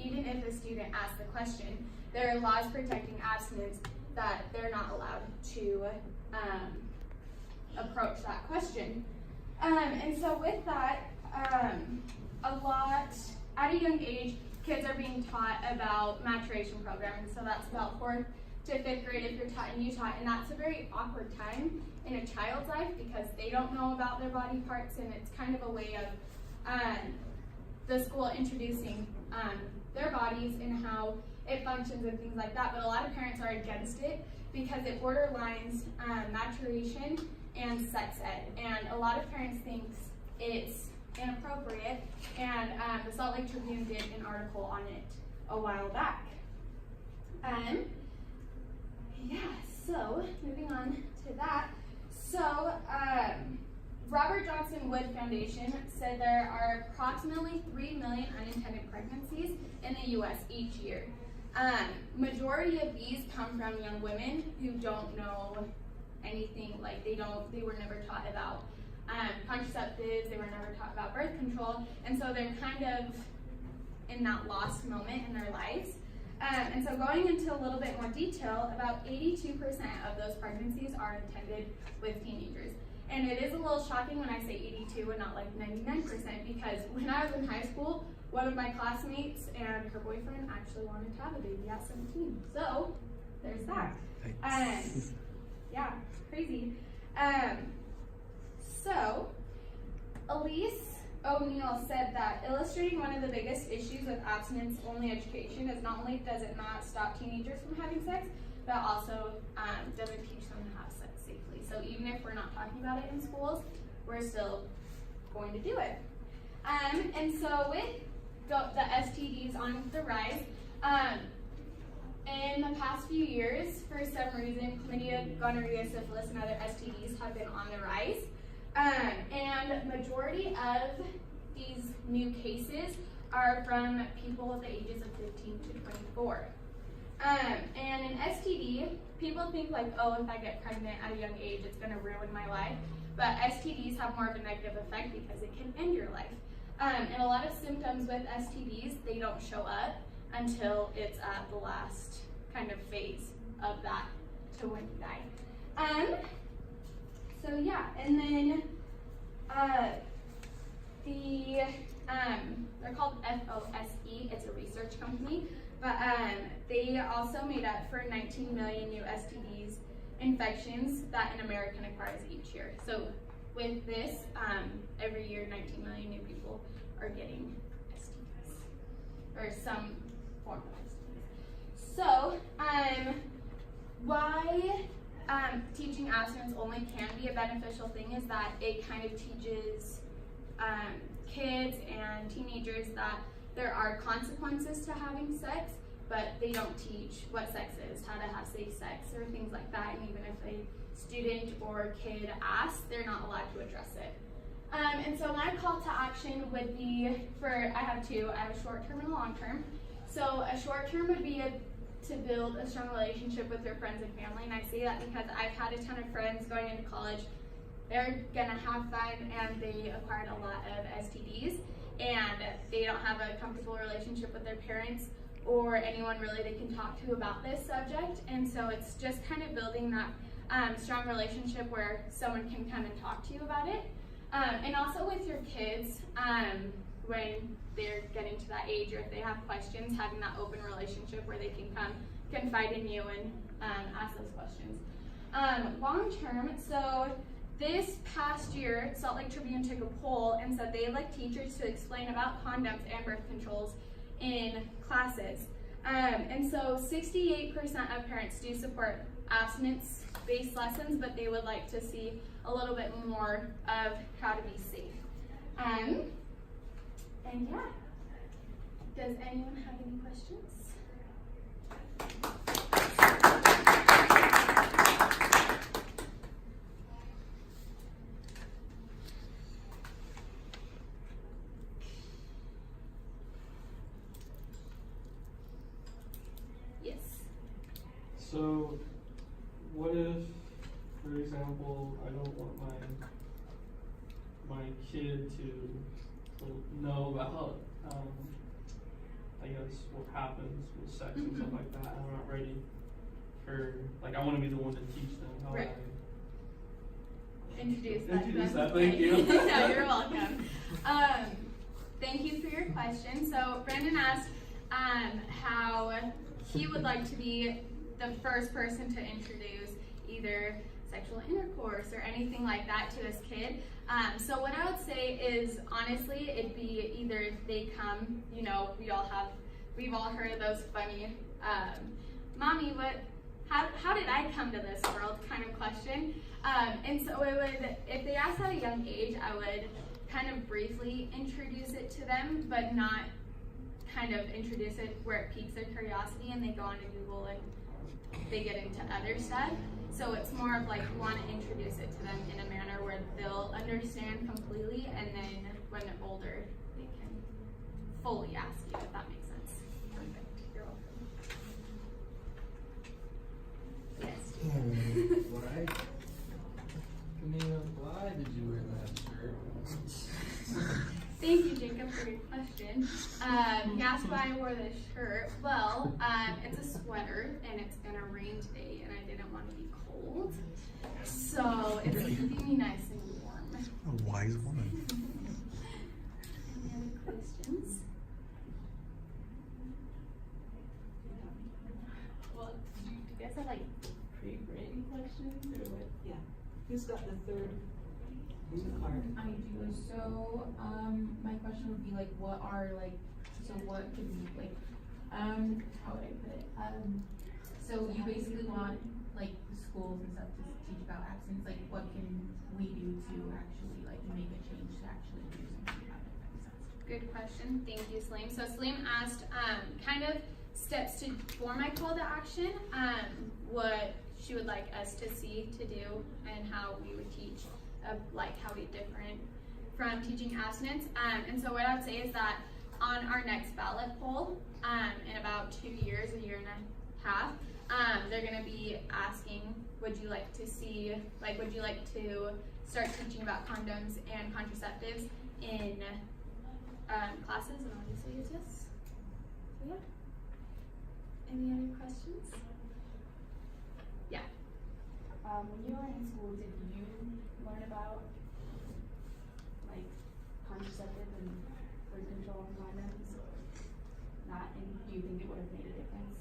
even if a student asks the question, there are laws protecting abstinence that they're not allowed to approach that question. And so with that, a lot, at a young age, kids are being taught about maturation programming. So that's about 4th to 5th grade if you're taught in Utah. And that's a very awkward time in a child's life because they don't know about their body parts, and it's kind of a way of the school introducing their bodies and how it functions and things like that. But a lot of parents are against it because it borderlines maturation and sex ed. And a lot of parents think it's inappropriate, and the Salt Lake Tribune did an article on it a while back. So moving on to that. So Robert Johnson Wood Foundation said there are approximately 3 million unintended pregnancies in the U.S. each year. Majority of these come from young women who don't know anything, like they were never taught about contraceptives, they were never taught about birth control, and so they're kind of in that lost moment in their lives. And so going into a little bit more detail, about 82% of those pregnancies are intended with teenagers. And it is a little shocking when I say 82 and not like 99%, because when I was in high school, one of my classmates and her boyfriend actually wanted to have a baby at 17. So there's that. Yeah, crazy. So Elise O'Neill said that illustrating one of the biggest issues with abstinence-only education is not only does it not stop teenagers from having sex, but also doesn't teach them to have sex safely. So even if we're not talking about it in schools, we're still going to do it. And so with the STDs on the rise, in the past few years, for some reason, chlamydia, gonorrhea, syphilis, and other STDs have been on the rise. And majority of these new cases are from people the ages of 15 to 24. And an STD, people think like, oh, if I get pregnant at a young age, it's going to ruin my life. But STDs have more of a negative effect because it can end your life. And a lot of symptoms with STDs, they don't show up until it's at the last kind of phase of that to when you die. So yeah, and then they're called FOSE, it's a research company, but they also made up for 19 million new STDs infections that an American acquires each year. So with this, every year 19 million new people are getting STDs, or some form of STDs. So, why teaching abstinence only can be a beneficial thing is that it kind of teaches kids and teenagers that there are consequences to having sex, but they don't teach what sex is, how to have safe sex, or things like that. And even if a student or kid asks, they're not allowed to address it. And so my call to action would be I have two. I have a short term and a long term. So a short term would be to build a strong relationship with their friends and family. And I say that because I've had a ton of friends going into college. They're gonna have fun and they acquired a lot of STDs and they don't have a comfortable relationship with their parents or anyone really they can talk to about this subject. And so it's just kind of building that strong relationship where someone can come and talk to you about it. And also with your kids, when they're getting to that age or if they have questions, having that open relationship where they can come confide in you and ask those questions. Long term, so this past year, Salt Lake Tribune took a poll and said they'd like teachers to explain about condoms and birth controls in classes. And so 68% of parents do support abstinence-based lessons, but they would like to see a little bit more of how to be safe. And yeah, does anyone have any questions? Yes. So, what if, for example, I don't want my kid to know about, I guess, what happens with sex and stuff like that. I'm not ready for, like, I want to be the one to teach them how Right. I Introduce that. Introduce that, thank you. No, you're welcome. Thank you for your question. So Brandon asked how he would like to be the first person to introduce either sexual intercourse or anything like that to his kid. So what I would say is, honestly, it'd be either they come, you know, we've all heard of those funny, mommy, how did I come to this world kind of question. And so it would, if they asked at a young age, I would kind of briefly introduce it to them, but not kind of introduce it where it piques their curiosity and they go onto Google and they get into other stuff. So it's more of like you want to introduce it to them in a manner where they'll understand completely, and then when they're older, they can fully ask you, if that makes sense. Perfect. You're welcome. Yes. Why? Camila, why did you wear that shirt? Thank you, Jacob, for your question. He asked why I wore this shirt. Well, it's a sweater, and it's gonna rain today, and I didn't want to be cold, so it's keeping me nice and warm. A wise woman. Any other questions? Well, do you guys have like pre-written questions or what? Yeah. Who's got the third card? I do. So, my question would be like, what could be like, how would I put it? So you basically want like the schools and stuff to teach about abstinence. Like, what can we do to actually like make a change to actually do something about it? If that makes sense. Good question. Thank you, Salim. So Salim asked kind of steps for my call to action, what she would like us to see to do, and how we would teach, like how we different from teaching abstinence. And so what I would say is that on our next ballot poll, in about 2 years, a year and a half, they're going to be asking, would you like to start teaching about condoms and contraceptives in classes, and obviously it's yes. So yeah. Any other questions? Yeah. When you were in school, did you learn about like contraceptive and birth control and condoms, or not? And do you think it would have made a difference?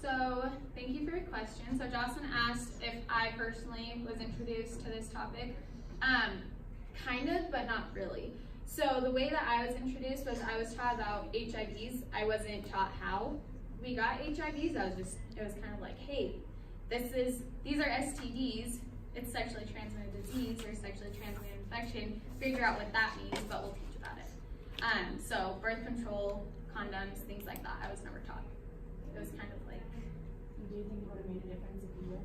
So thank you for your question. So Jocelyn asked if I personally was introduced to this topic. Kind of, but not really. So the way that I was introduced was I was taught about HIVs. I wasn't taught how we got HIVs. It was kind of like, hey, these are STDs. It's sexually transmitted disease or sexually transmitted infection. Figure out what that means, but we'll teach about it. So birth control, condoms, things like that, I was never taught. It was kind of like. Do you think it would have made a difference if you were?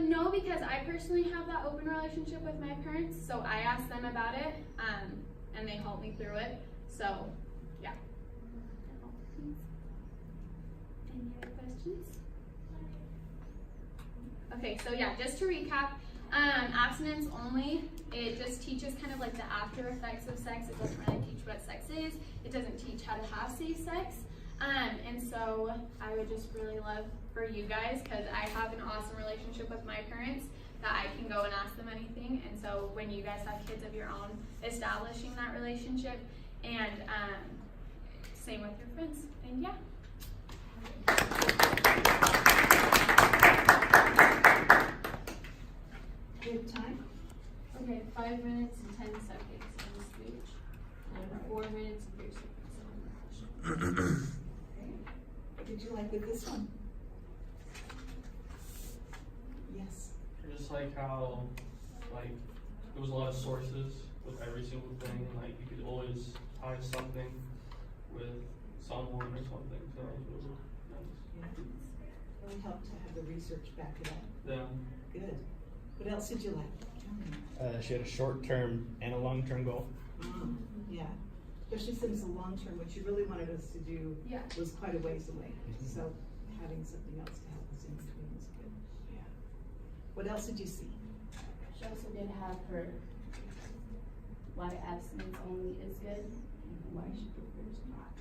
No, because I personally have that open relationship with my parents, so I asked them about it, and they helped me through it. So, yeah. Any other questions? Okay, so yeah, just to recap, abstinence only, it just teaches kind of like the after effects of sex. It doesn't really teach what sex is. It doesn't teach how to have safe sex. And so I would just really love for you guys, because I have an awesome relationship with my parents, that I can go and ask them anything. And so when you guys have kids of your own, establishing that relationship, and same with your friends. And yeah. Do you have time? Okay, 5 minutes and 10 seconds on the speech, and 4 minutes and 3 seconds on the question. Did you like this one? Yes. Just like how, like, there was a lot of sources with every single thing, like you could always tie something with someone or something, so it was really nice. Yeah. Really helped to have the research back it up. Yeah. Good. What else did you like? She had a short-term and a long-term goal. Yeah. Especially since the long term, what you really wanted us to do was quite a ways away. So having something else to help us in between was good. Yeah. What else did you see? She also did have her why abstinence only is good and why she prefers not.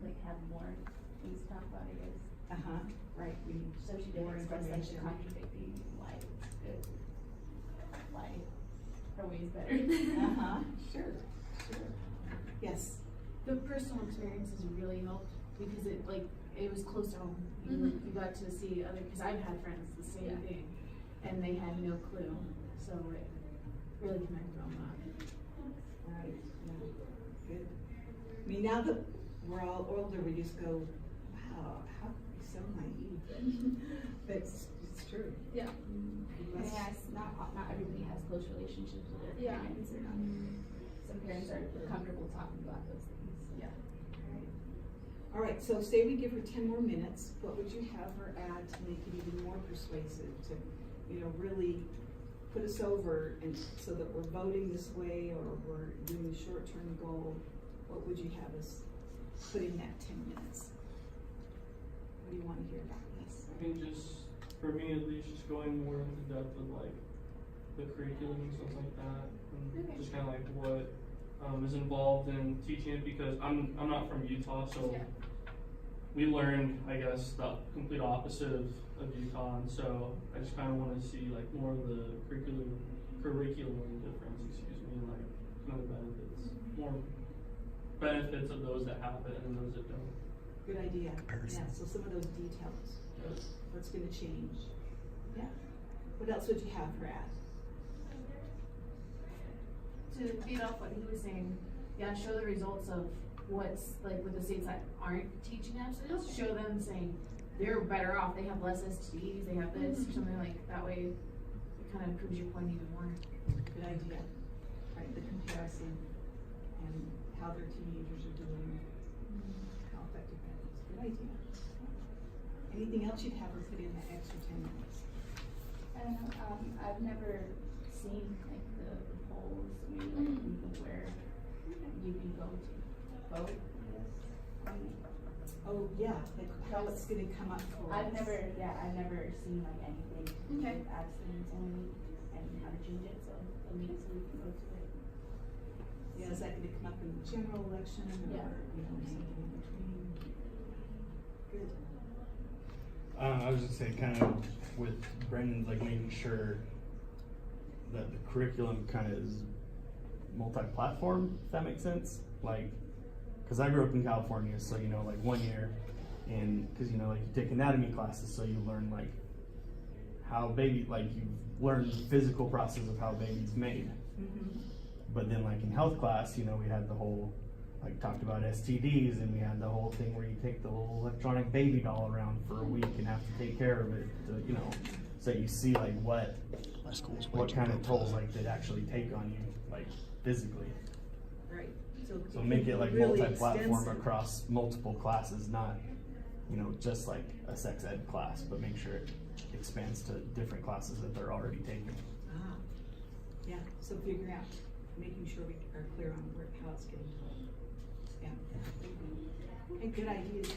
like have more things to talk about, I guess. Uh-huh, right, we need So she did more express like the information. contradicting why it's good, why her way is better. Uh-huh, sure. Yes, The personal experiences really helped because it was close to home. You got to see other, because I've had friends the same thing, and they had no clue. So it really connected on that. right, yeah, good. I mean, now that we're all older, we just go, wow, how could we be so naive? But it's true. Yeah. And it has, not everybody has close relationships with their Yeah. parents or not. Some parents are comfortable talking about those things. Yeah. All right, so say we give her 10 more minutes, what would you have her add to make it even more persuasive, to, really put us over, and so that we're voting this way, or we're doing a short-term goal? What would you have us put in that 10 minutes? What do you want to hear about this? I think just, for me at least, just going more into depth with like the curriculum and stuff like that, and Okay. just kind of like what is involved in teaching it, because I'm not from Utah, so Yeah. we learned, I guess, the complete opposite of UConn, so I just kind of want to see like more of the curriculum difference, and like some of the benefits, more benefits of those that have it and those that don't. Good idea. Comparison. Yeah, so some of those details, Yes. what's going to change. Yeah. What else would you have her add? To feed off what he was saying, show the results of what's like with the states that aren't teaching abstinence. Show them saying they're better off. They have less STDs. They have this or something like that. Way it kind of proves your point even more. Good idea. Right, the comparison and how their teenagers are doing, how effective that is. Good idea. Anything else you'd have her put in that extra 10 minutes? I don't know, I've never seen like the polls, maybe like where you can go to vote, I guess. Oh, yeah, like how it's going to come up for I've us. never seen like anything Okay. with abstinence only and how to change it, so at least we can go to it. Yeah, is that going to come up in the general election, or, Yeah. something in between? Good. I was just saying, kind of with Brendan's, like making sure that the curriculum kind of is multi-platform, if that makes sense. Like, because I grew up in California, so like 1 year, and because like you take anatomy classes, so you learn like how you learn the physical process of how baby's made. Mm-hmm. But then like in health class, we had the whole, like talked about STDs, and we had the whole thing where you take the little electronic baby doll around for a week and have to take care of it, so you see like what kind of toll like they actually take on you, like physically. Right. So make it like really multi-platform extensive. across multiple classes, not, just like a sex ed class, but make sure it expands to different classes that they're already taking. Ah, yeah, so figuring out, making sure we are clear on how it's getting told. Yeah. Okay, good ideas.